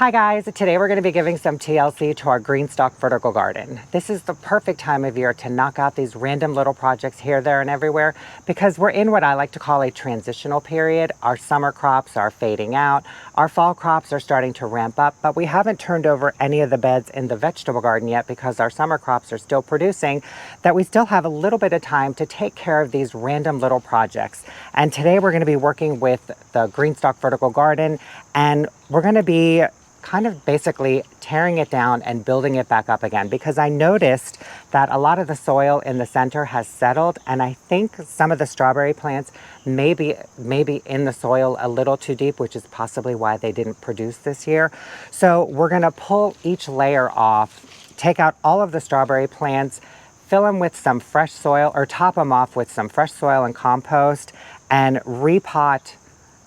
Hi guys, today we're going to be giving some TLC to our Greenstalk vertical garden. This is the perfect time of year to knock out these random little projects here, there, and everywhere because we're in what I like to call a transitional period. Our summer crops are fading out, our fall crops are starting to ramp up, but we haven't turned over any of the beds in the vegetable garden yet because our summer crops are still producing, that we still have a little bit of time to take care of these random little projects. And today we're going to be working with the Greenstalk vertical garden, and we're going to be kind of basically tearing it down and building it back up again because I noticed that a lot of the soil in the center has settled, and I think some of the strawberry plants may be in the soil a little too deep, which is possibly why they didn't produce this year. So we're going to pull each layer off, take out all of the strawberry plants, fill them with some fresh soil, or top them off with some fresh soil and compost, and repot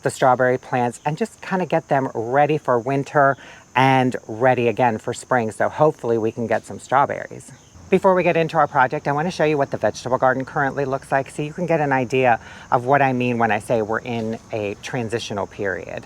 the strawberry plants and just kind of get them ready for winter and ready again for spring. So hopefully we can get some strawberries. Before we get into our project, I want to show you what the vegetable garden currently looks like so you can get an idea of what I mean when I say we're in a transitional period.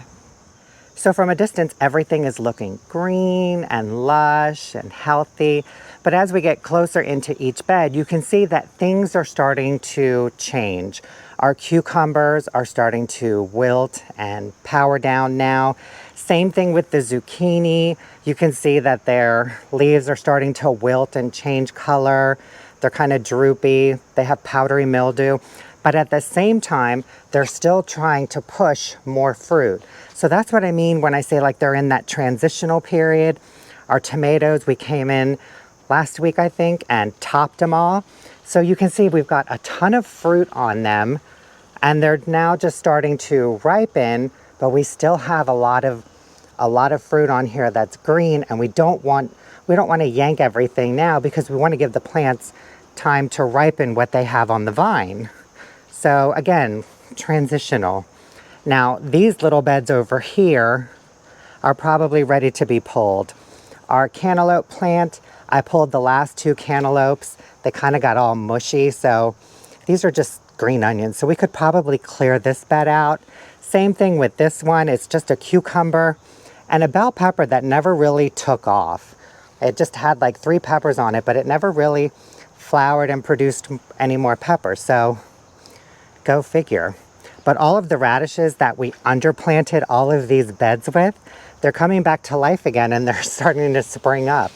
So from a distance, everything is looking green and lush and healthy. But as we get closer into each bed, you can see that things are starting to change. Our cucumbers are starting to wilt and power down now. Same thing with the zucchini. You can see that their leaves are starting to wilt and change color. They're kind of droopy. They have powdery mildew. But at the same time, they're still trying to push more fruit. So that's what I mean when I say like they're in that transitional period. Our tomatoes, we came in last week, I think, and topped them all. So you can see we've got a ton of fruit on them, and they're now just starting to ripen, but we still have a lot of fruit on here that's green, and we don't want to yank everything now because we want to give the plants time to ripen what they have on the vine. So again, transitional. Now, these little beds over here are probably ready to be pulled. Our cantaloupe plant, I pulled the last two cantaloupes. They kind of got all mushy, so these are just green onions. So we could probably clear this bed out. Same thing with this one. It's just a cucumber and a bell pepper that never really took off. It just had like 3 peppers on it, but it never really flowered and produced any more peppers. So go figure. But all of the radishes that we underplanted all of these beds with, they're coming back to life again and they're starting to spring up.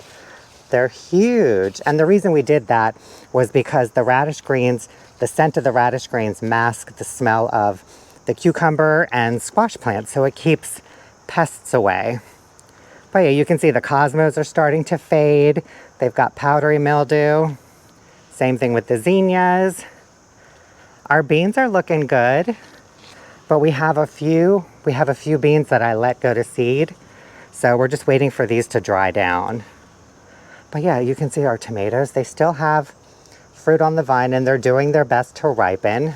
They're huge. And the reason we did that was because the radish greens, the scent of the radish greens mask the smell of the cucumber and squash plants, so it keeps pests away. But yeah, you can see the cosmos are starting to fade. They've got powdery mildew. Same thing with the zinnias. Our beans are looking good, but we have a few beans that I let go to seed. So we're just waiting for these to dry down. But yeah, you can see our tomatoes. They still have fruit on the vine and they're doing their best to ripen.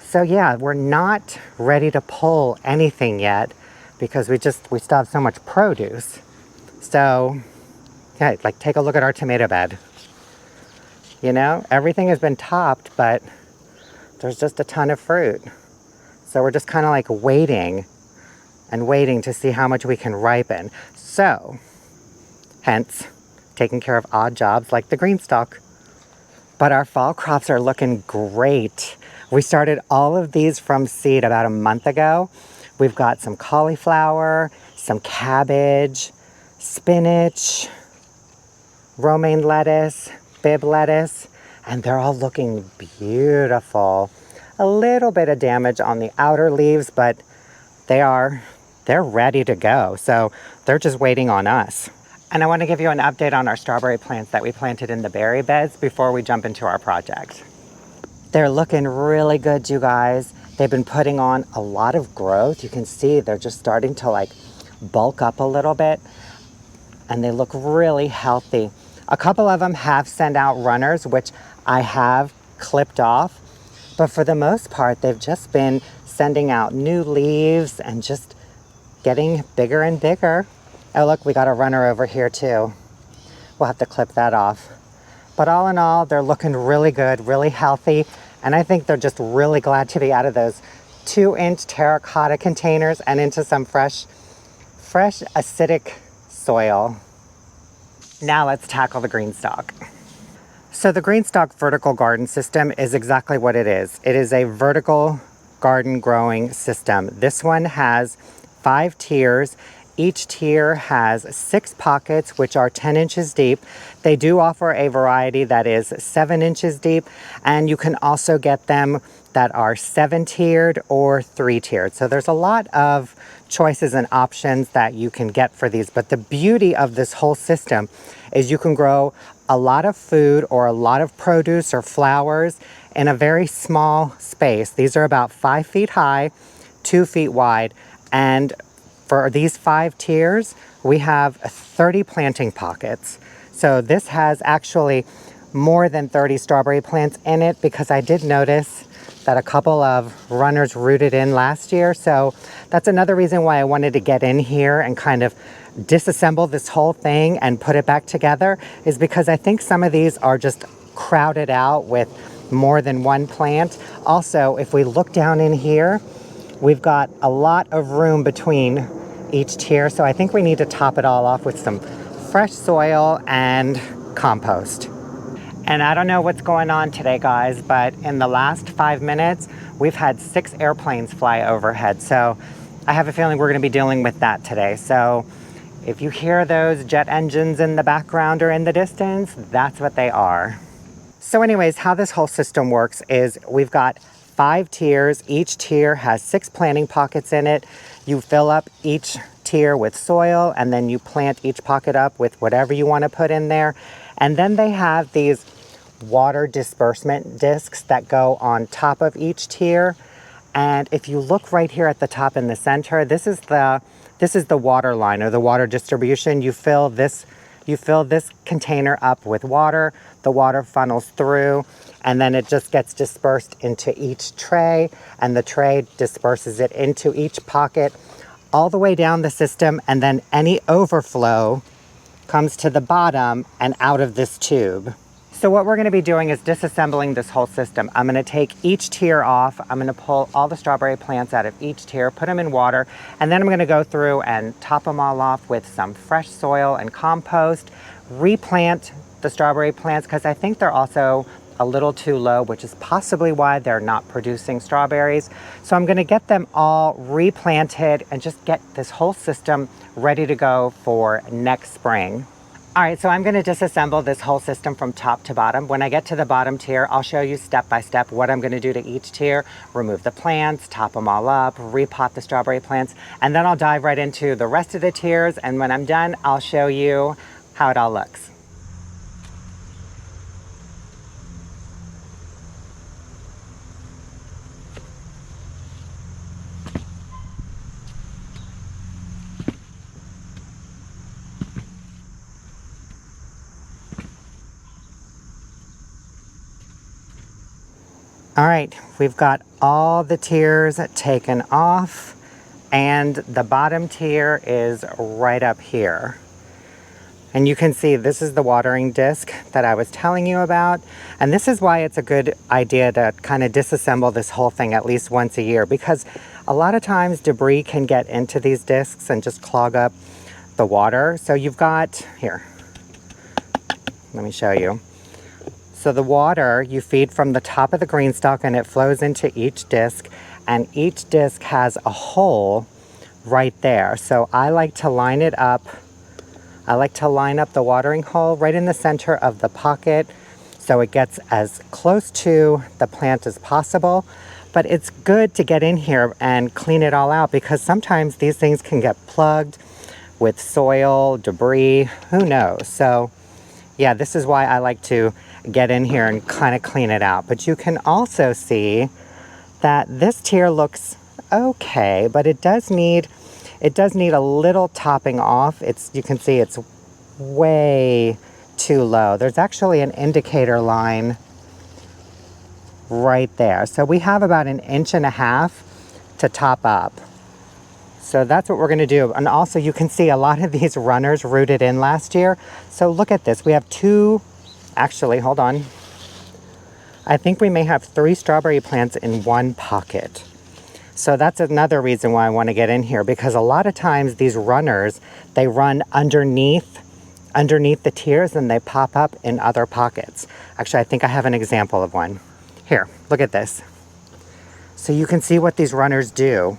So yeah, we're not ready to pull anything yet because we still have so much produce. So yeah, like take a look at our tomato bed. You know, everything has been topped, but there's just a ton of fruit. So we're just kind of like waiting to see how much we can ripen. So, hence, taking care of odd jobs like the Greenstalk. But our fall crops are looking great. We started all of these from seed about a month ago. We've got some cauliflower, some cabbage, spinach, romaine lettuce, Fib lettuce, and they're all looking beautiful. A little bit of damage on the outer leaves, but they're ready to go. So they're just waiting on us. And I want to give you an update on our strawberry plants that we planted in the berry beds before we jump into our project. They're looking really good, you guys. They've been putting on a lot of growth. You can see they're just starting to like bulk up a little bit, and they look really healthy. A couple of them have sent out runners, which I have clipped off, but for the most part, they've just been sending out new leaves and just getting bigger and bigger. Oh, look, we got a runner over here too. We'll have to clip that off. But all in all, they're looking really good, really healthy, and I think they're just really glad to be out of those 2-inch terracotta containers and into some fresh fresh acidic soil. Now let's tackle the Greenstalk. So the Greenstalk vertical garden system is exactly what it is. It is a vertical garden growing system. This one has 5 tiers. Each tier has 6 pockets, which are 10 inches deep. They do offer a variety that is 7 inches deep, and you can also get them that are 7-tiered or 3-tiered. So there's a lot of choices and options that you can get for these. But the beauty of this whole system is you can grow a lot of food or a lot of produce or flowers in a very small space. These are about 5 feet high, 2 feet wide, and for these 5 tiers, we have 30 planting pockets. So this has actually more than 30 strawberry plants in it because I did notice that a couple of runners rooted in last year. So that's another reason why I wanted to get in here and kind of disassemble this whole thing and put it back together, is because I think some of these are just crowded out with more than one plant. Also, if we look down in here, we've got a lot of room between each tier. So I think we need to top it all off with some fresh soil and compost. And I don't know what's going on today, guys, but in the last 5 minutes, we've had 6 airplanes fly overhead. So I have a feeling we're going to be dealing with that today. So if you hear those jet engines in the background or in the distance, that's what they are. So anyways, how this whole system works is we've got 5 tiers. Each tier has 6 planting pockets in it. You fill up each tier with soil, and then you plant each pocket up with whatever you want to put in there. And then they have these water disbursement discs that go on top of each tier. And if you look right here at the top in the center, this is the water line or the water distribution. You fill this container up with water, the water funnels through, and then it just gets dispersed into each tray, and the tray disperses it into each pocket all the way down the system, and then any overflow comes to the bottom and out of this tube. So what we're going to be doing is disassembling this whole system. I'm going to take each tier off. I'm going to pull all the strawberry plants out of each tier, put them in water, and then I'm going to go through and top them all off with some fresh soil and compost, replant the strawberry plants because I think they're also a little too low, which is possibly why they're not producing strawberries. So I'm going to get them all replanted and just get this whole system ready to go for next spring. All right, so I'm going to disassemble this whole system from top to bottom. When I get to the bottom tier, I'll show you step by step what I'm going to do to each tier, remove the plants, top them all up, repot the strawberry plants, and then I'll dive right into the rest of the tiers. And when I'm done, I'll show you how it all looks. All right, we've got all the tiers taken off, and the bottom tier is right up here. And you can see this is the watering disc that I was telling you about. And this is why it's a good idea to kind of disassemble this whole thing at least once a year, because a lot of times debris can get into these discs and just clog up the water. So you've got, here, let me show you. So the water you feed from the top of the Greenstalk and it flows into each disc, and each disc has a hole right there. So I like to line it up. I like to line up the watering hole right in the center of the pocket so it gets as close to the plant as possible. But it's good to get in here and clean it all out because sometimes these things can get plugged with soil, debris, who knows. So yeah, this is why I like to get in here and kind of clean it out. But you can also see that this tier looks okay, but it does need a little topping off. You can see it's way too low. There's actually an indicator line right there. So we have about 1.5 inches to top up. So that's what we're going to do. And also you can see a lot of these runners rooted in last year. So look at this. We have actually, hold on. I think we may have 3 strawberry plants in one pocket. So that's another reason why I want to get in here, because a lot of times these runners, they run underneath the tiers and they pop up in other pockets. Actually, I think I have an example of one. Here, look at this. So you can see what these runners do.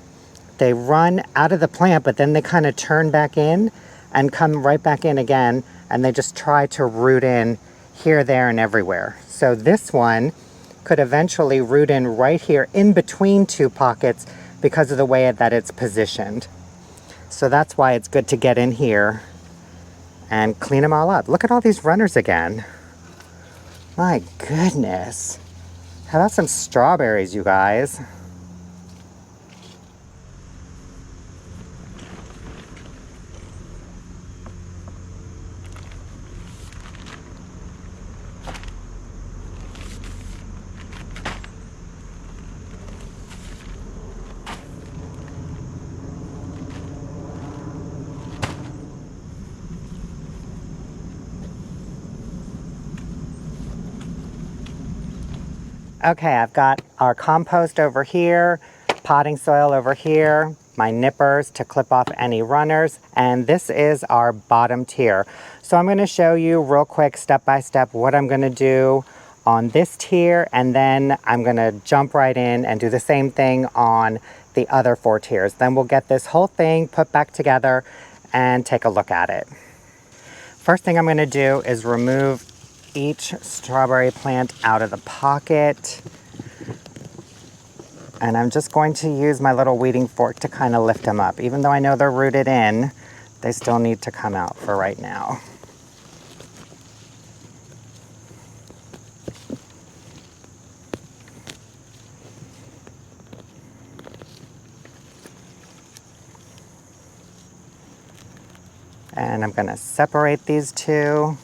They run out of the plant, but then they kind of turn back in and come right back in again, and they just try to root in here, there, and everywhere. So this one could eventually root in right here in between two pockets because of the way that it's positioned. So that's why it's good to get in here and clean them all up. Look at all these runners again. My goodness. How about some strawberries, you guys? Okay, I've got our compost over here, potting soil over here, my nippers to clip off any runners, and this is our bottom tier. So I'm going to show you real quick, step by step, what I'm going to do on this tier, and then I'm going to jump right in and do the same thing on the other 4 tiers. Then we'll get this whole thing put back together and take a look at it. First thing I'm going to do is remove each strawberry plant out of the pocket. And I'm just going to use my little weeding fork to kind of lift them up. Even though I know they're rooted in, they still need to come out for right now. And I'm going to separate these two.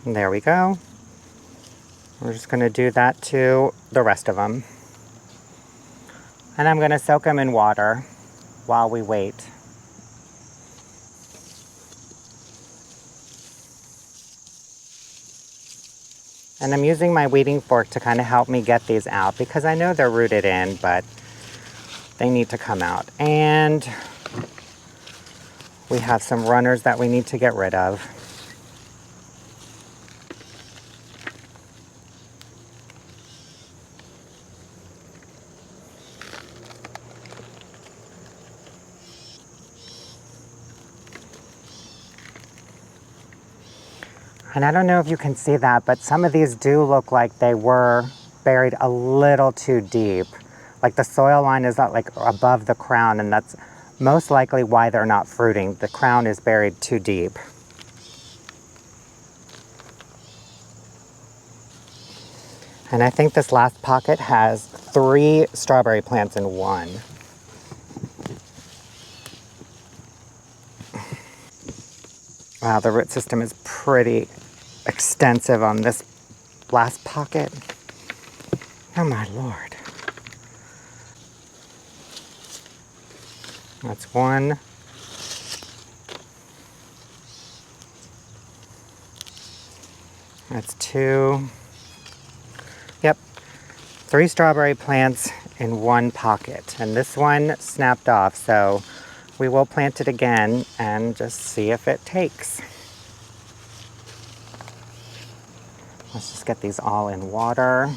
And there we go. We're just going to do that to the rest of them. And I'm going to soak them in water while we wait. And I'm using my weeding fork to kind of help me get these out because I know they're rooted in, but they need to come out. And we have some runners that we need to get rid of. And I don't know if you can see that, but some of these do look like they were buried a little too deep. Like the soil line is not like above the crown, and that's most likely why they're not fruiting. The crown is buried too deep. And I think this last pocket has 3 strawberry plants in one. Wow, the root system is pretty extensive on this last pocket. Oh my Lord. That's 1. That's 2. Yep, 3 strawberry plants in one pocket. And this one snapped off, so we will plant it again and just see if it takes. Let's just get these all in water.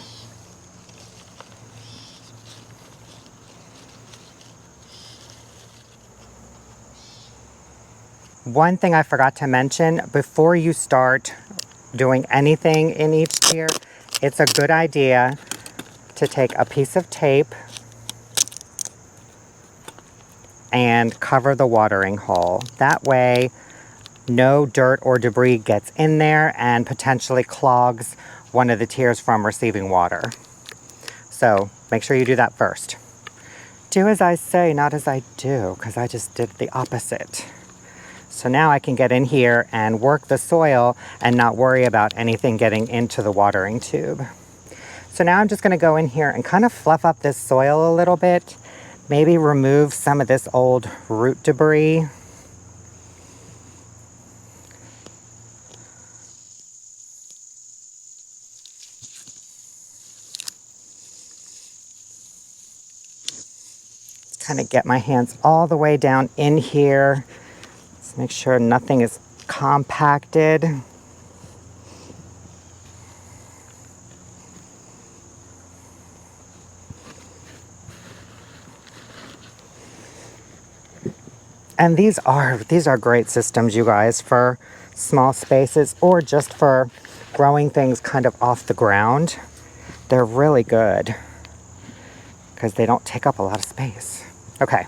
One thing I forgot to mention, before you start doing anything in each tier, it's a good idea to take a piece of tape and cover the watering hole. That way, no dirt or debris gets in there and potentially clogs one of the tiers from receiving water. So make sure you do that first. Do as I say, not as I do, because I just did the opposite. So now I can get in here and work the soil and not worry about anything getting into the watering tube. So now I'm just going to go in here and kind of fluff up this soil a little bit. Maybe remove some of this old root debris. kind of get my hands all the way down in here. Let's make sure nothing is compacted. And these are great systems, you guys, for small spaces or just for growing things kind of off the ground. They're really good because they don't take up a lot of space. Okay,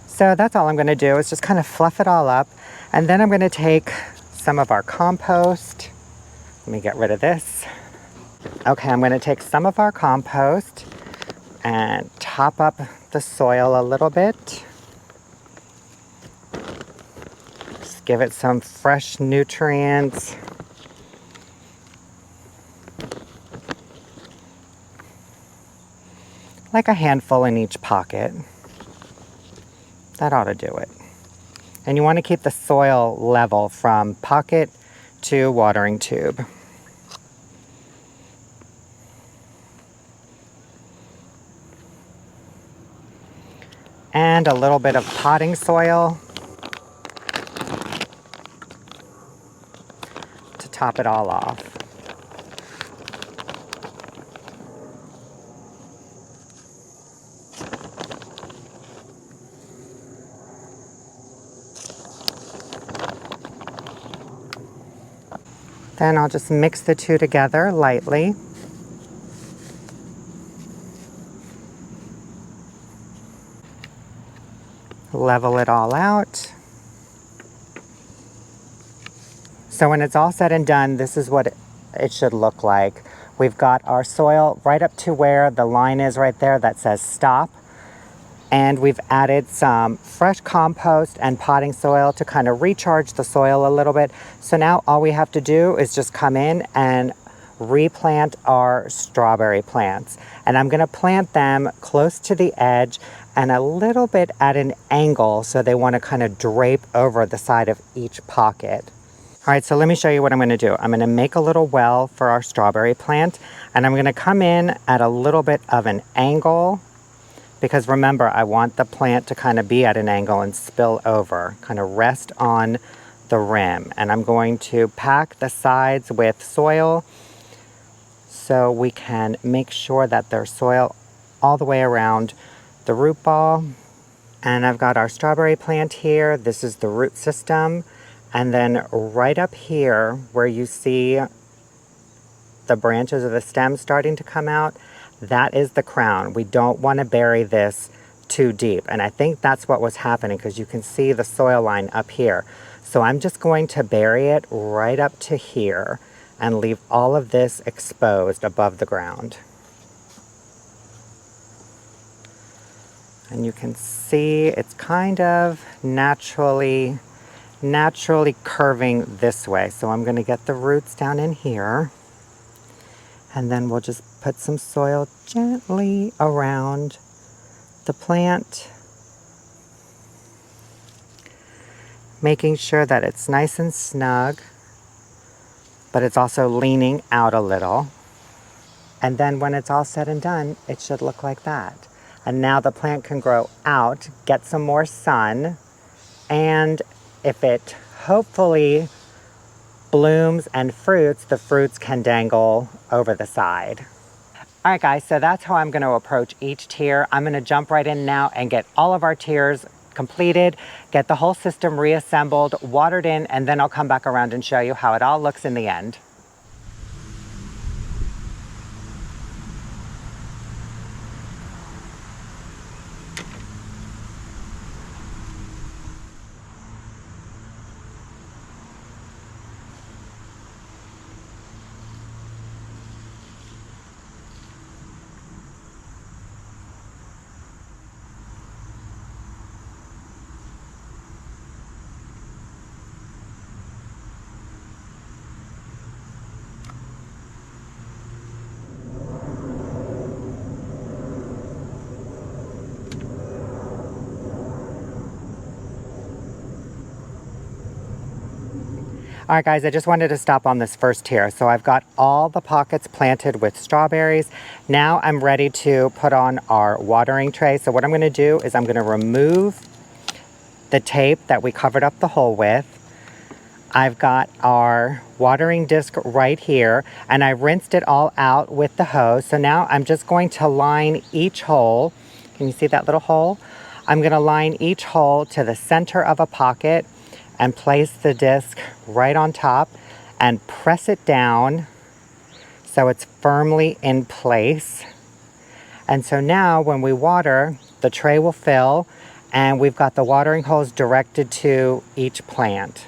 so that's all I'm going to do is just kind of fluff it all up. And then I'm going to take some of our compost. Let me get rid of this. Okay, I'm going to take some of our compost and top up the soil a little bit. Just give it some fresh nutrients. Like a handful in each pocket. That ought to do it. And you want to keep the soil level from pocket to watering tube. And a little bit of potting soil to top it all off. Then I'll just mix the two together lightly. Level it all out. So when it's all said and done, this is what it should look like. We've got our soil right up to where the line is right there that says stop. And we've added some fresh compost and potting soil to kind of recharge the soil a little bit. So now all we have to do is just come in and replant our strawberry plants. And I'm gonna plant them close to the edge and a little bit at an angle so they wanna kind of drape over the side of each pocket. All right, so let me show you what I'm gonna do. I'm gonna make a little well for our strawberry plant and I'm gonna come in at a little bit of an angle because remember, I want the plant to kind of be at an angle and spill over, kind of rest on the rim. And I'm going to pack the sides with soil so we can make sure that there's soil all the way around the root ball. And I've got our strawberry plant here. This is the root system. And then right up here where you see the branches of the stem starting to come out, that is the crown. We don't want to bury this too deep. And I think that's what was happening because you can see the soil line up here. So I'm just going to bury it right up to here and leave all of this exposed above the ground. And you can see it's kind of naturally curving this way. So I'm going to get the roots down in here. And then we'll just put some soil gently around the plant, making sure that it's nice and snug, but it's also leaning out a little. And then when it's all said and done, it should look like that. And now the plant can grow out, get some more sun, and if it hopefully blooms and fruits, the fruits can dangle over the side. All right, guys, so that's how I'm going to approach each tier. I'm going to jump right in now and get all of our tiers completed, get the whole system reassembled, watered in, and then I'll come back around and show you how it all looks in the end. All right, guys, I just wanted to stop on this first tier. So I've got all the pockets planted with strawberries. Now I'm ready to put on our watering tray. So what I'm gonna do is I'm gonna remove the tape that we covered up the hole with. I've got our watering disc right here, and I rinsed it all out with the hose. So now I'm just going to line each hole. Can you see that little hole? I'm gonna line each hole to the center of a pocket and place the disc right on top and press it down so it's firmly in place. And so now when we water, the tray will fill and we've got the watering hose directed to each plant.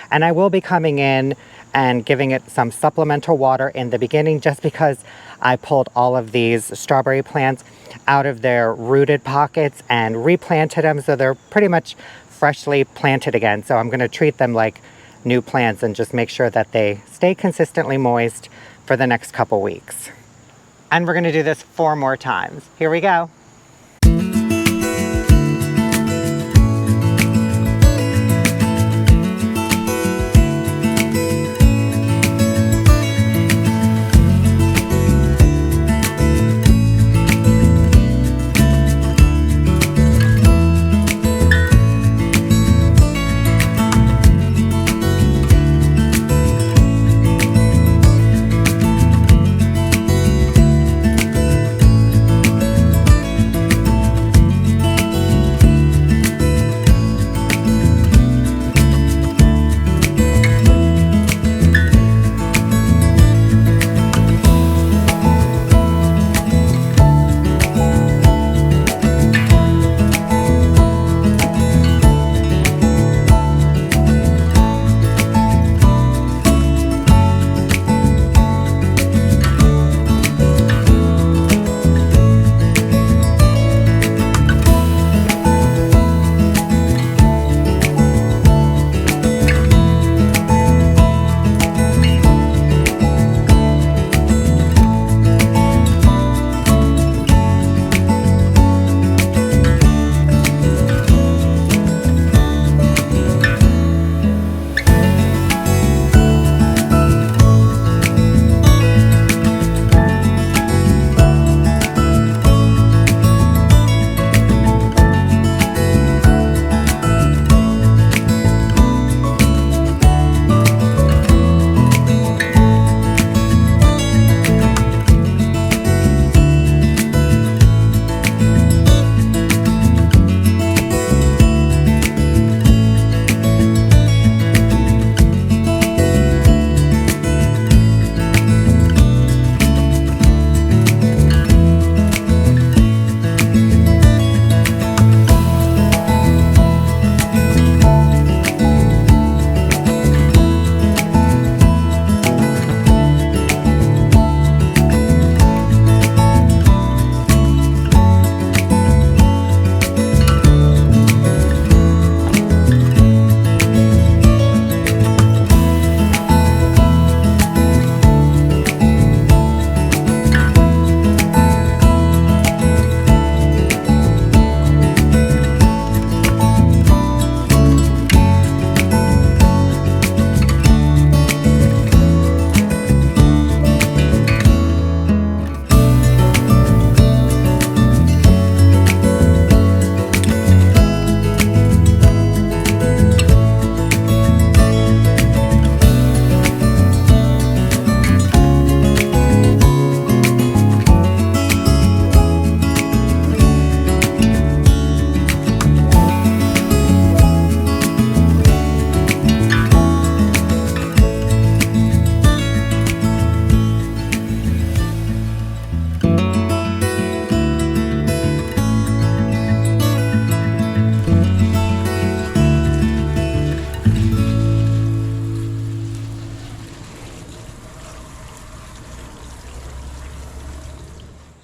And I will be coming in and giving it some supplemental water in the beginning just because I pulled all of these strawberry plants out of their rooted pockets and replanted them, so they're pretty much freshly planted again. So I'm going to treat them like new plants and just make sure that they stay consistently moist for the next couple weeks. And we're going to do this 4 more times. Here we go.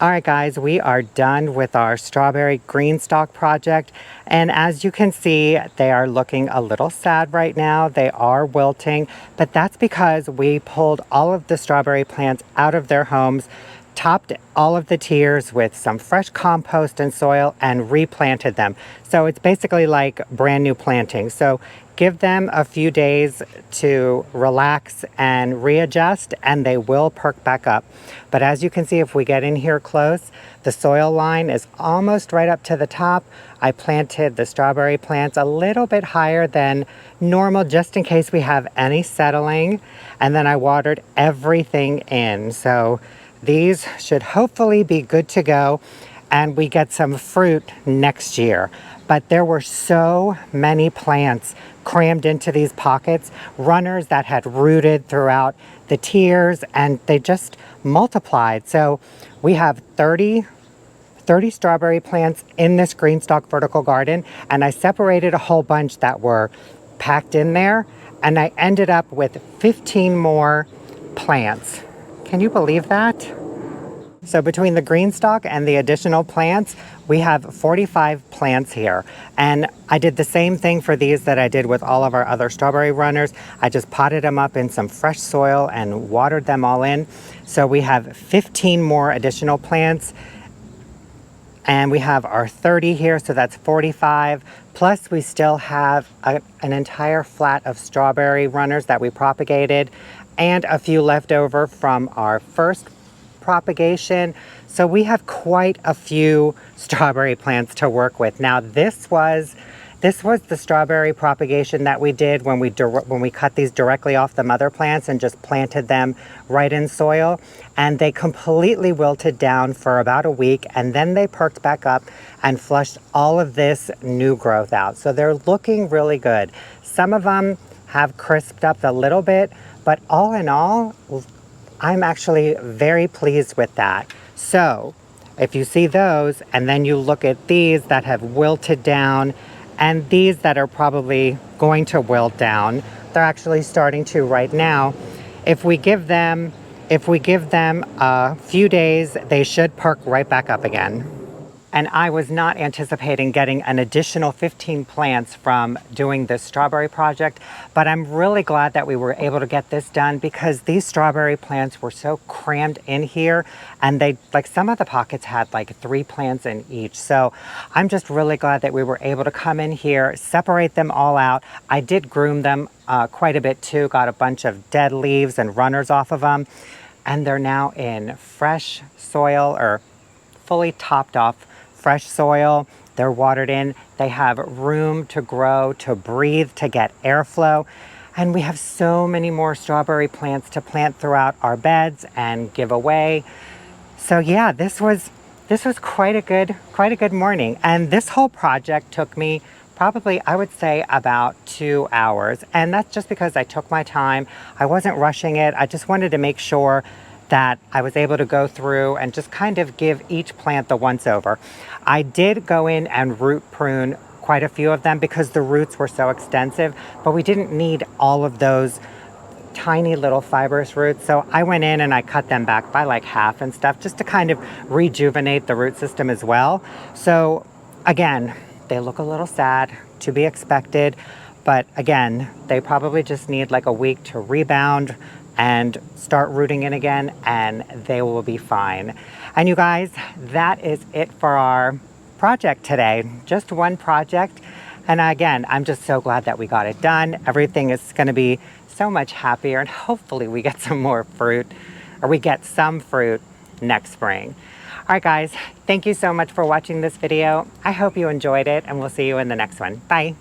All right, guys, we are done with our strawberry Greenstalk project. And as you can see, they are looking a little sad right now. They are wilting, but that's because we pulled all of the strawberry plants out of their homes topped all of the tiers with some fresh compost and soil and replanted them. So it's basically like brand new planting. So give them a few days to relax and readjust, and they will perk back up. But as you can see, if we get in here close, the soil line is almost right up to the top. I planted the strawberry plants a little bit higher than normal just in case we have any settling. And then I watered everything in. So these should hopefully be good to go, and we get some fruit next year. But there were so many plants crammed into these pockets, runners that had rooted throughout the tiers, and they just multiplied. So we have 30 strawberry plants in this Greenstalk vertical garden, and I separated a whole bunch that were packed in there, and I ended up with 15 more plants. Can you believe that? So between the Greenstalk and the additional plants, we have 45 plants here. And I did the same thing for these that I did with all of our other strawberry runners. I just potted them up in some fresh soil and watered them all in. So we have 15 more additional plants. And we have our 30 here, so that's 45. Plus we still have an entire flat of strawberry runners that we propagated and a few left over from our first propagation. So we have quite a few strawberry plants to work with. Now this was the strawberry propagation that we did when we cut these directly off the mother plants and just planted them right in soil. And they completely wilted down for about a week, and then they perked back up and flushed all of this new growth out. So they're looking really good. Some of them have crisped up a little bit, but all in all, I'm actually very pleased with that. So if you see those, and then you look at these that have wilted down, and these that are probably going to wilt down, they're actually starting to right now. If we give them a few days, they should perk right back up again. And I was not anticipating getting an additional 15 plants from doing this strawberry project, but I'm really glad that we were able to get this done because these strawberry plants were so crammed in here, and some of the pockets had like 3 plants in each. So I'm just really glad that we were able to come in here, separate them all out. I did groom them quite a bit too, got a bunch of dead leaves and runners off of them, and they're now in fresh soil or fully topped off fresh soil. They're watered in. They have room to grow, to breathe, to get airflow. And we have so many more strawberry plants to plant throughout our beds and give away. So yeah, this was quite a good morning. And this whole project took me probably, I would say, about 2 hours. And that's just because I took my time. I wasn't rushing it. I just wanted to make sure that I was able to go through and just kind of give each plant the once over. I did go in and root prune quite a few of them because the roots were so extensive, but we didn't need all of those tiny little fibrous roots. So I went in and I cut them back by like half and stuff just to kind of rejuvenate the root system as well. So again, they look a little sad, to be expected, but again, they probably just need like a week to rebound and start rooting in again, and they will be fine. And you guys, that is it for our project today. Just one project. And again, I'm just so glad that we got it done. Everything is gonna be so much happier, and hopefully we get some more fruit, or we get some fruit next spring. All right guys, thank you so much for watching this video. I hope you enjoyed it, and we'll see you in the next one. Bye.